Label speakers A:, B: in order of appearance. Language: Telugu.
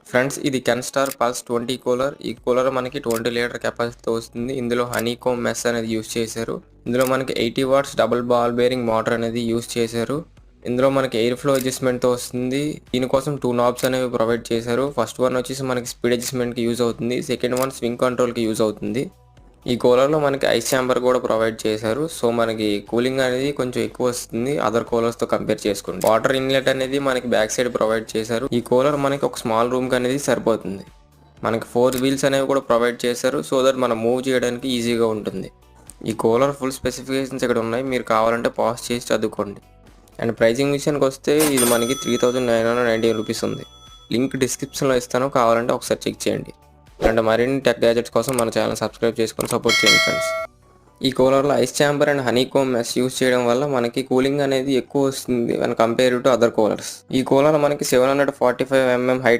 A: ఫ్రెండ్స్ ఇది కెన్స్టార్ పల్స్ 20 కూలర్. ఈ కూలర్ మనకి 20 లీటర్ కెపాసిటీతో వస్తుంది. ఇందులో హనీకోమ్ మెస్ అనేది యూస్ చేశారు. ఇందులో మనకి 80 watts double ball bearing motor అనేది యూస్ చేశారు. ఇందులో మనకి ఎయిర్ ఫ్లో అడ్జస్ట్మెంట్తో వస్తుంది. దీనికోసం 2 నాబ్స్ అనేవి ప్రొవైడ్ చేశారు. ఫస్ట్ వన్ వచ్చేసి మనకి స్పీడ్ అడ్జస్ట్మెంట్కి యూజ్ అవుతుంది. సెకండ్ వన్ స్వింగ్ కంట్రోల్కి యూజ్ అవుతుంది. ఈ కూలర్లో మనకి ఐస్ ఛాంబర్ కూడా ప్రొవైడ్ చేశారు. సో మనకి కూలింగ్ అనేది కొంచెం ఎక్కువ వస్తుంది అదర్ కూలర్స్తో కంపేర్ చేసుకుంటే. వాటర్ ఇన్లెట్ అనేది మనకి బ్యాక్ సైడ్ ప్రొవైడ్ చేశారు. ఈ కూలర్ మనకి ఒక స్మాల్ రూమ్కి అనేది సరిపోతుంది. మనకి 4 వీల్స్ అనేవి కూడా ప్రొవైడ్ చేశారు. సో దట్ మనం మూవ్ చేయడానికి ఈజీగా ఉంటుంది. ఈ కూలర్ ఫుల్ స్పెసిఫికేషన్స్ ఇక్కడ ఉన్నాయి. మీరు కావాలంటే పాజ్ చేసి చదువుకోండి. అండ్ ప్రైజింగ్ విషయానికి వస్తే ఇది మనకి 3990 రూపీస్ ఉంది. లింక్ డిస్క్రిప్షన్లో ఇస్తాను, కావాలంటే ఒకసారి చెక్ చేయండి. ఇలాంటి మరిన్ని టెక్ గ్యాజెట్స్ కోసం మన ఛానల్ సబ్స్క్రైబ్ చేసుకొని సపోర్ట్ చేయండి ఫ్రెండ్స్. ఈ కూలర్లో ice chamber and honeycomb mesh use చేయడం వల్ల మనకి కూలింగ్ అనేది ఎక్కువ వస్తుంది when compare to other coolers. ఈ కూలర్ మనకి 745 mm హైట్